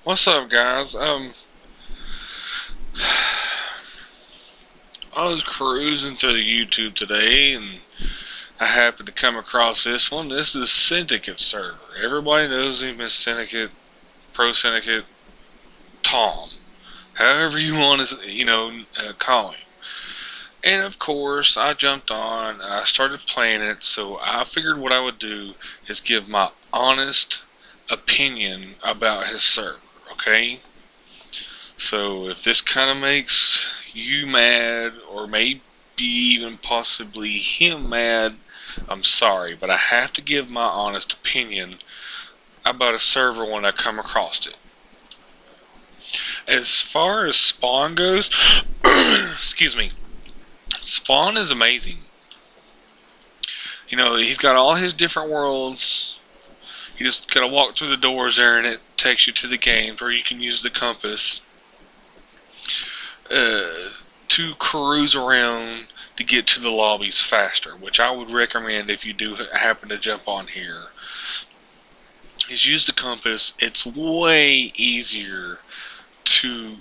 What's up, guys? I was cruising through the YouTube today, and I happened to come across this one. This is Syndicate server. Everybody knows him as Syndicate, Pro Syndicate, Tom, however you want to, call him. And of course, I jumped on. I started playing it, so I figured what I would do is give my honest opinion about his server. Okay. So if this kind of makes you mad, or maybe even possibly him mad, I'm sorry, but I have to give my honest opinion about a server when I come across it. As far as Spawn goes, excuse me, Spawn is amazing. He's got all his different worlds. You just gotta walk through the doors there and it takes you to the games where you can use the compass to cruise around to get to the lobbies faster, which I would recommend if you do happen to jump on here. Is use the compass. It's way easier to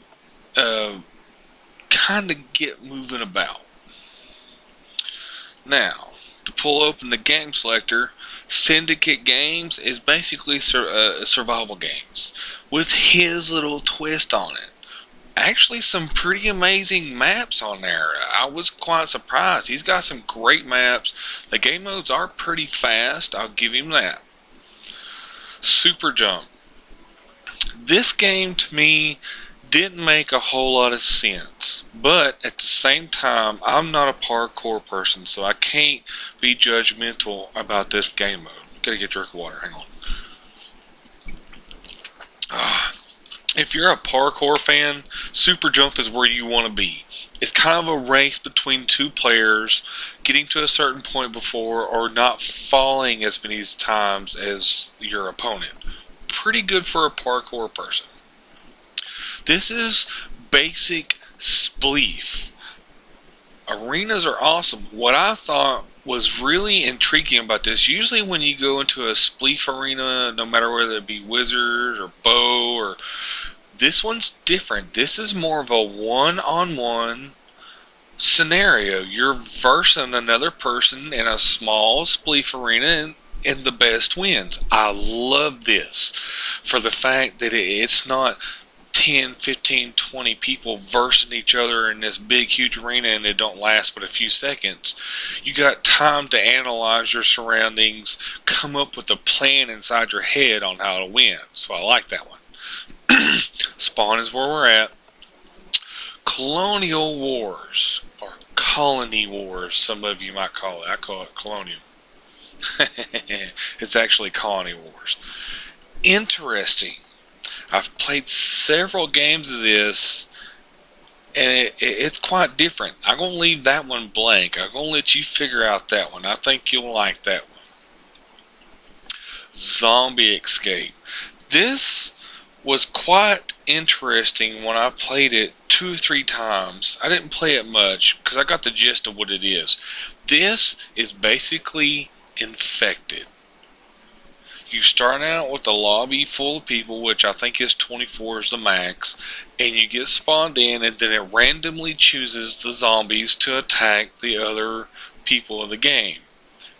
kind of get moving about. Now, to pull open the game selector, Syndicate Games is basically survival games with his little twist on it. Actually, some pretty amazing maps on there. I was quite surprised. He's got some great maps. The game modes are pretty fast, I'll give him that. Super Jump. This game to me didn't make a whole lot of sense, but at the same time, I'm not a parkour person, so I can't be judgmental about this game mode. Gotta get a drink of water, hang on. If you're a parkour fan, Super Jump is where you want to be. It's kind of a race between two players, getting to a certain point before or not falling as many times as your opponent. Pretty good for a parkour person. This is basic spleef. Arenas are awesome. What I thought was really intriguing about this, usually when you go into a spleef arena, no matter whether it be wizard or bow, or this one's different. This is more of a one-on-one scenario. You're versing another person in a small spleef arena, and the best wins. I love this for the fact that it's not 10, 15, 20 people versing each other in this big, huge arena, and it don't last but a few seconds. You got time to analyze your surroundings, come up with a plan inside your head on how to win. So I like that one. Spawn is where we're at. Colonial Wars, or Colony Wars, some of you might call it. I call it Colonial. It's actually Colony Wars. Interesting. I've played several games of this, and it's quite different. I'm going to leave that one blank. I'm going to let you figure out that one. I think you'll like that one. Zombie Escape. This was quite interesting when I played it 2 or 3 times. I didn't play it much because I got the gist of what it is. This is basically Infected. You start out with a lobby full of people, which I think is 24 is the max, and you get spawned in, and then it randomly chooses the zombies to attack the other people of the game.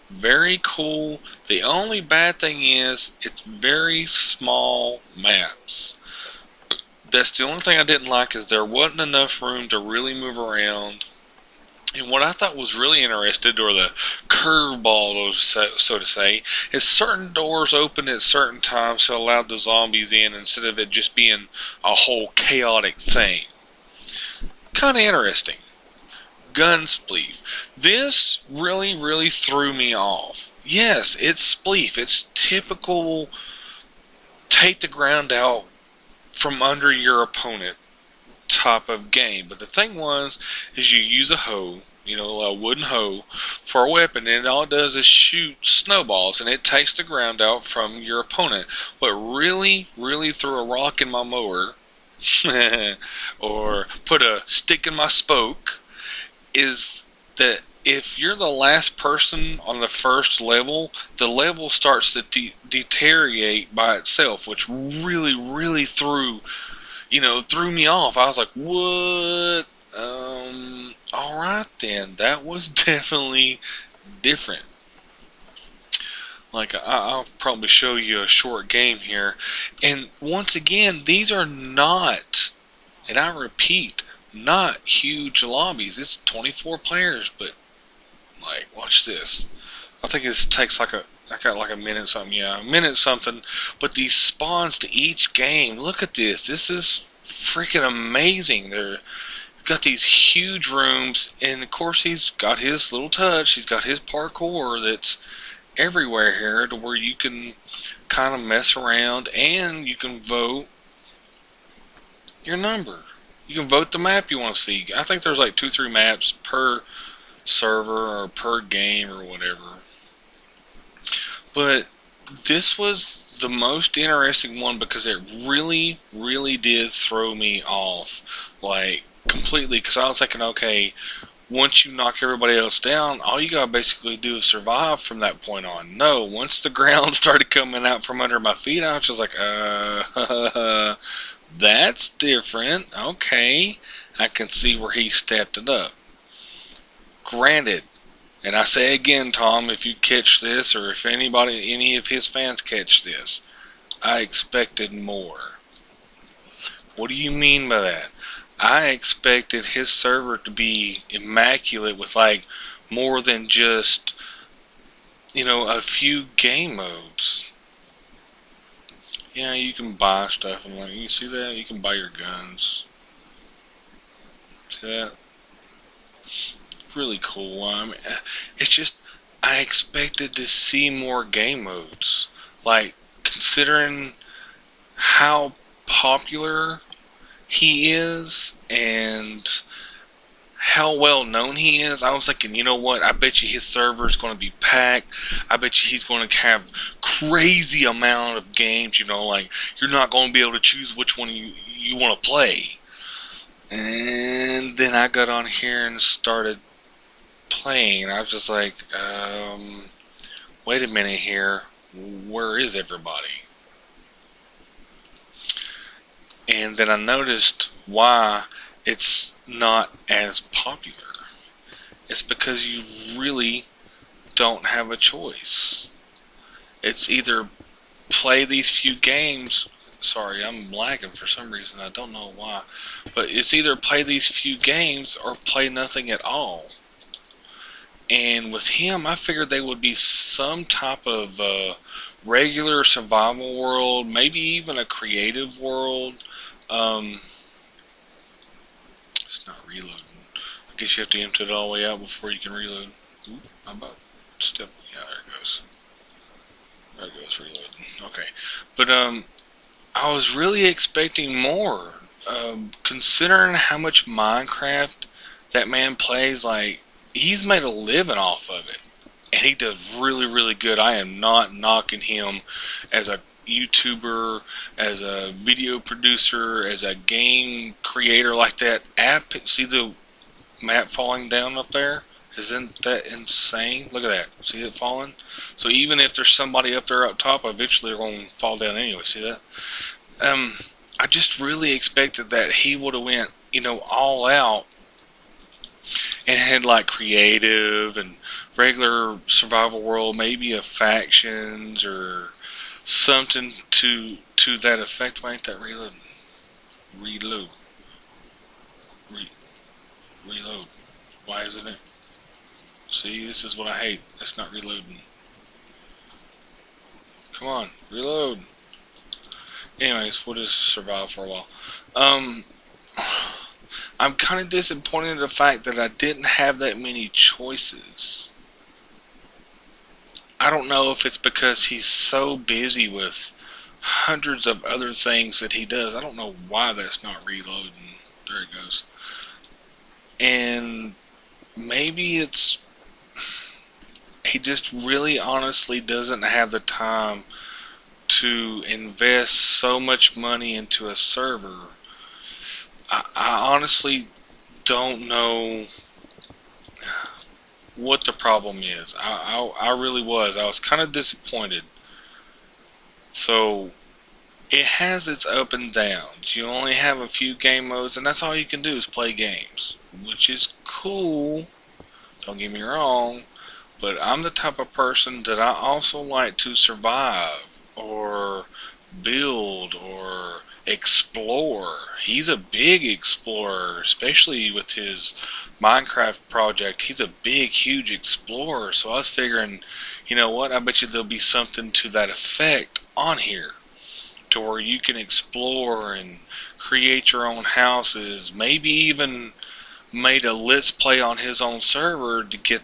Very cool. The only bad thing is it's very small maps. That's the only thing I didn't like, is there wasn't enough room to really move around. And what I thought was really interesting, or the curveball, so to say, is certain doors open at certain times to allow the zombies in instead of it just being a whole chaotic thing. Kind of interesting. Gun spleef. This really threw me off. Yes, it's spleef. It's typical take the ground out from under your opponent type of game. But the thing is you use a hoe, a wooden hoe, for a weapon, and all it does is shoot snowballs, and it takes the ground out from your opponent. What really threw a rock in my mower, or put a stick in my spoke, is that if you're the last person on the first level, the level starts to deteriorate by itself, which really, really threw me off. I was like, what? All right then. That was definitely different. Like, I'll probably show you a short game here. And once again, these are not, and I repeat, not huge lobbies. It's 24 players, but, like, watch this. I think it takes like I got like a minute something, yeah, a minute something. But these spawns to each game, look at this. This is freaking amazing. They're got these huge rooms, and of course he's got his little touch. He's got his parkour that's everywhere here, to where you can kind of mess around and you can vote your number. You can vote the map you want to see. I think there's like 2-3 maps per server or per game or whatever. But this was the most interesting one because it really, really did throw me off, like, completely. Because I was thinking, okay, once you knock everybody else down, all you gotta basically do is survive from that point on. No, once the ground started coming out from under my feet, I was just like, that's different. Okay, I can see where he stepped it up. Granted, and I say again, Tom, if you catch this, or if any of his fans catch this, I expected more. What do you mean by that? I expected his server to be immaculate with like more than just, a few game modes. Yeah, you can buy stuff and like, you see that? You can buy your guns. See that? Really cool. I mean, it's just, I expected to see more game modes. Like, considering how popular he is and how well known he is, I was thinking, you know what? I bet you his server is going to be packed. I bet you he's going to have crazy amount of games. Like, you're not going to be able to choose which one you want to play. And then I got on here and started playing. I was just like, wait a minute here. Where is everybody? And then I noticed why it's not as popular. It's because you really don't have a choice. It's either play these few games. Sorry, I'm lagging for some reason. I don't know why. But it's either play these few games or play nothing at all. And with him, I figured they would be some type of regular survival world, maybe even a creative world. It's not reloading. I guess you have to empty it all the way out before you can reload. Ooh, I'm about to step. Yeah, there it goes. There it goes, reloading. Okay. But, I was really expecting more. Considering how much Minecraft that man plays, like, he's made a living off of it. And he does really, really good. I am not knocking him as a YouTuber, as a video producer, as a game creator like that. See the map falling down up there? Isn't that insane? Look at that. See it falling? So even if there's somebody up there up top, eventually they're going to fall down anyway. See that? I just really expected that he would have went, all out and had like creative and regular survival world, maybe a factions or something to that effect. Why ain't that reloading? Reload. Reload. Why isn't it? See, this is what I hate. It's not reloading. Come on, reload. Anyways, we'll just survive for a while. I'm kind of disappointed in the fact that I didn't have that many choices. I don't know if it's because he's so busy with hundreds of other things that he does. I don't know why that's not reloading. There it goes. And maybe it's he just really honestly doesn't have the time to invest so much money into a server. I honestly don't know what the problem is. I really was. I was kind of disappointed. So it has its up and downs. You only have a few game modes, and that's all you can do is play games, which is cool. Don't get me wrong, but I'm the type of person that I also like to survive or build or explore. He's a big explorer, especially with his Minecraft project. He's a big, huge explorer. So I was figuring, you know what? I bet you there'll be something to that effect on here to where you can explore and create your own houses, maybe even made a let's play on his own server to get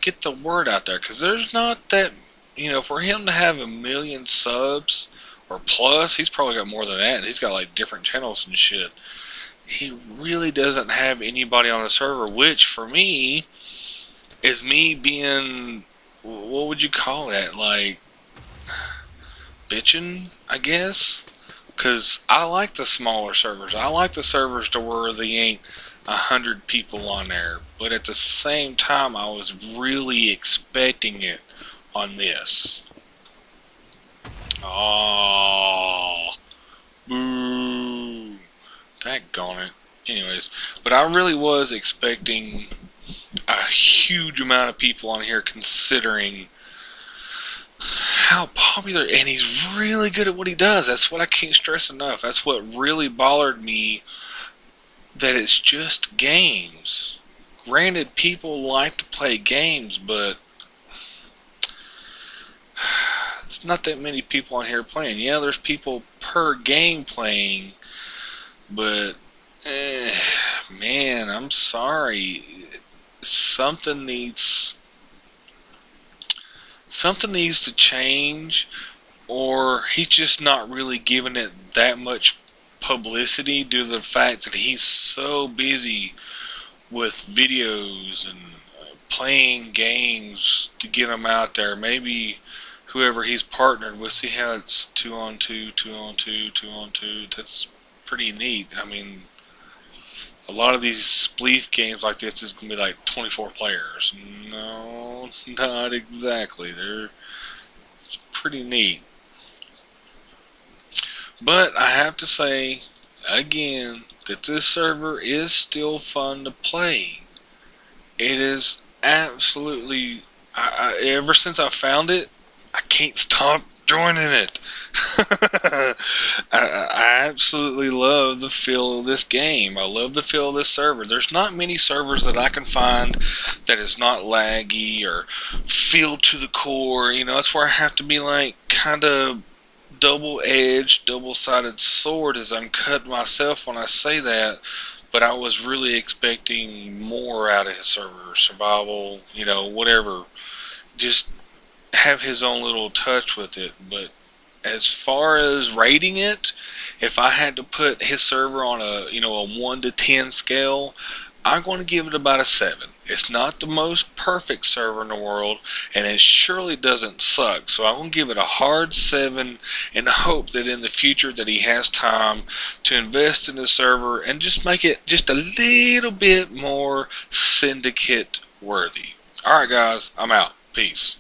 get the word out there, because there's not that, for him to have 1 million subs or plus. He's probably got more than that. He's got like different channels and shit. He really doesn't have anybody on the server, which for me is me being, what would you call that, like bitching, I guess. Because I like the smaller servers. I like the servers to where they ain't 100 people on there. But at the same time, I was really expecting it on this. Oh, boo. Daggone it. Anyways, but I really was expecting a huge amount of people on here, considering how popular, and he's really good at what he does. That's what I can't stress enough. That's what really bothered me, that it's just games. Granted, people like to play games, but there's not that many people on here playing. Yeah, there's people per game playing, but man, I'm sorry. Something needs something needs to change, or he's just not really giving it that much publicity due to the fact that he's so busy with videos and playing games to get them out there. Maybe whoever he's partnered with, see how it's 2-on-2, 2-on-2, 2-on-2. That's pretty neat. I mean, a lot of these spleef games like this is going to be like 24 players. No, not exactly. It's pretty neat. But I have to say, again, that this server is still fun to play. It is absolutely, ever since I found it, I can't stop joining it. I absolutely love the feel of this game. I love the feel of this server. There's not many servers that I can find that is not laggy or feel to the core. That's where I have to be like kind of double-edged, double-sided sword as I'm cutting myself when I say that. But I was really expecting more out of his server. Survival, whatever. Just have his own little touch with it. But as far as rating it, if I had to put his server on a 1 to 10 scale, I'm going to give it about a 7. It's not the most perfect server in the world, and it surely doesn't suck. So I'm going to give it a hard 7 in the hope that in the future that he has time to invest in the server and just make it just a little bit more Syndicate worthy. Alright guys, I'm out. Peace.